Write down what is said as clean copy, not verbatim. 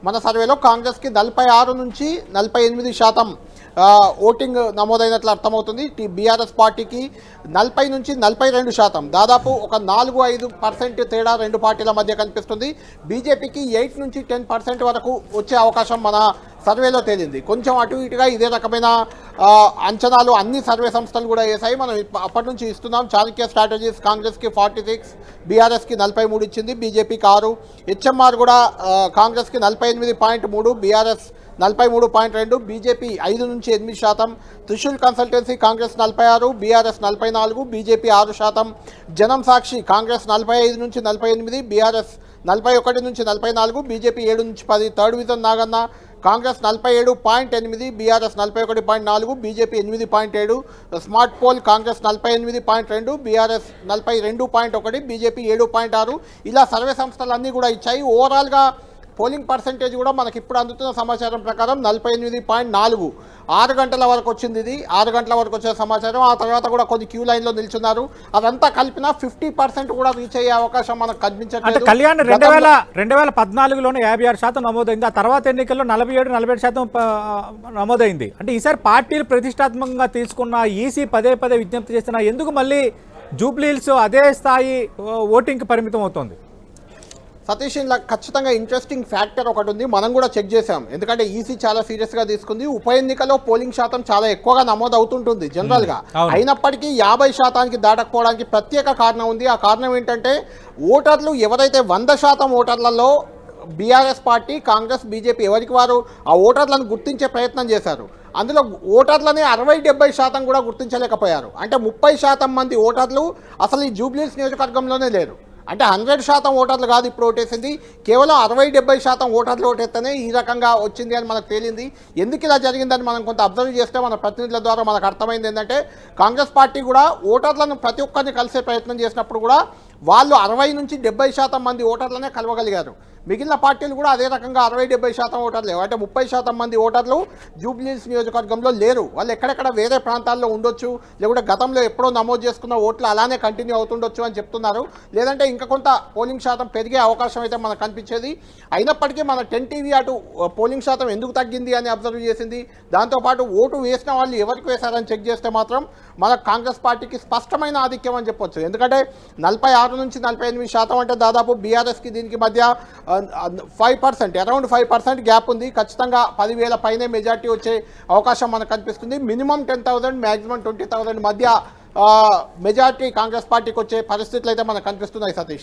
మన సర్వేలో కాంగ్రెస్కి 46 నుంచి 48% ఓటింగ్ నమోదైనట్లు అర్థమవుతుంది. బీఆర్ఎస్ పార్టీకి 40 నుంచి 42%, దాదాపు ఒక 4-5% తేడా రెండు పార్టీల మధ్య కనిపిస్తుంది. బీజేపీకి 8 నుంచి 10% వరకు వచ్చే అవకాశం మన సర్వేలో తేలింది. కొంచెం అటు ఇటుగా ఇదే రకమైన అంచనాలు అన్ని సర్వే సంస్థలు కూడా వేసాయి. మనం అప్పటి నుంచి ఇస్తున్నాం. చాణక్య స్ట్రాటజీస్ కాంగ్రెస్కి 46, బీఆర్ఎస్కి 43 ఇచ్చింది, బీజేపీకి 6. హెచ్ఎంఆర్ కూడా కాంగ్రెస్కి 48.3, బీఆర్ఎస్ 43.2, బీజేపీ 5 నుంచి 8%. Trishul consultancy Congress 46, BRS 44, BJP 6%. జనం సాక్షి కాంగ్రెస్ 45 నుంచి 48, బీఆర్ఎస్ 41 నుంచి 44, బీజేపీ 7 నుంచి 10. Third vision Naganna Congress 47.8, BRS 41.4, BJP 8.7. Smart pole Congress 48.2, BRS 42.1, BJP 7.6. ఇలా సర్వే సంస్థలన్నీ కూడా ఇచ్చాయి. ఓవరాల్గా పోలింగ్ పర్సెంటేజ్ కూడా మనకి ఇప్పుడు అందుతున్న సమాచారం ప్రకారం 48.4. 6 గంటల వరకు వచ్చింది. ఇది 6 గంటల వరకు వచ్చే సమాచారం. ఆ తర్వాత కూడా కొన్ని క్యూ లైన్లో నిల్చున్నారు. అదంతా కలిపినా 50% కూడా రీచ్ అయ్యే అవకాశం మనకు కనిపించట్లేదు. కళ్యాణ్ 2014లోనే 56% నమోదైంది. ఆ తర్వాత ఎన్నికల్లో 47-48% నమోదైంది. అంటే ఈసారి పార్టీలు ప్రతిష్టాత్మకంగా తీసుకున్న ఈసీ పదే విజ్ఞప్తి చేస్తున్నా ఎందుకు మళ్ళీ జూబ్లీహిల్స్ అదే స్థాయి ఓటింగ్కి పరిమితం అవుతోంది? సతీష్, ఇలా ఖచ్చితంగా ఇంట్రెస్టింగ్ ఫ్యాక్టర్ ఒకటి ఉంది. మనం కూడా చెక్ చేసాం. ఎందుకంటే ఈసీ చాలా సీరియస్గా తీసుకుంది. ఉప ఎన్నికలో పోలింగ్ శాతం చాలా ఎక్కువగా నమోదు అవుతుంటుంది జనరల్గా. అయినప్పటికీ 50% దాటకపోవడానికి ప్రత్యేక కారణం ఉంది. ఆ కారణం ఏంటంటే ఓటర్లు ఎవరైతే 100% ఓటర్లలో బీఆర్ఎస్ పార్టీ, కాంగ్రెస్, బీజేపీ ఎవరికి వారు ఆ ఓటర్లను గుర్తించే ప్రయత్నం చేశారు. అందులో ఓటర్లని 60-70% కూడా గుర్తించలేకపోయారు. అంటే 30% మంది ఓటర్లు అసలు ఈ జూబ్లీహిల్స్ నియోజకవర్గంలోనే లేరు. అంటే 100% ఓటర్లు కాదు ఇప్పుడు ఓటేసింది, కేవలం 60-70% ఓటర్లు ఓటేస్తేనే ఈ రకంగా వచ్చింది అని మనకు తేలింది. ఎందుకు ఇలా జరిగిందని మనం కొంత అబ్జర్వ్ చేస్తే మన ప్రతినిధుల ద్వారా మనకు అర్థమైంది ఏంటంటే కాంగ్రెస్ పార్టీ కూడా ఓటర్లను ప్రతి ఒక్కరిని కలిసే ప్రయత్నం చేసినప్పుడు కూడా వాళ్ళు 60 నుంచి 70% మంది ఓటర్లనే కలవగలిగారు. మిగిలిన పార్టీలు కూడా అదే రకంగా 60-70% ఓటర్లు లేవు. అంటే 30% మంది ఓటర్లు జూబ్లీహిల్స్ నియోజకవర్గంలో లేరు. వాళ్ళు ఎక్కడెక్కడ వేరే ప్రాంతాల్లో ఉండొచ్చు, లేకుంటే గతంలో ఎప్పుడో నమోదు చేసుకున్న ఓట్లు అలానే కంటిన్యూ అవుతుండొచ్చు అని చెప్తున్నారు. లేదంటే ఇంకా కొంత పోలింగ్ శాతం పెరిగే అవకాశం అయితే మనకు కనిపించేది. అయినప్పటికీ మన 10 టీవీ అటు పోలింగ్ శాతం ఎందుకు తగ్గింది అని అబ్జర్వ్ చేసింది. దాంతోపాటు ఓటు వేసిన వాళ్ళు ఎవరికి వేశారని చెక్ చేస్తే మాత్రం మన కాంగ్రెస్ పార్టీకి స్పష్టమైన ఆధిక్యం అని చెప్పొచ్చు. ఎందుకంటే 46 నుంచి 48% అంటే దాదాపు బీఆర్ఎస్కి దీనికి మధ్య 5%, అరౌండ్ 5% గ్యాప్ ఉంది. ఖచ్చితంగా 10,000 పైనే మెజార్టీ వచ్చే అవకాశం మనకు కనిపిస్తుంది. మినిమం 10,000, మ్యాక్సిమం 20,000 మధ్య మెజార్టీ కాంగ్రెస్ పార్టీకి వచ్చే పరిస్థితులు అయితే మనకు కనిపిస్తున్నాయి సతీష్.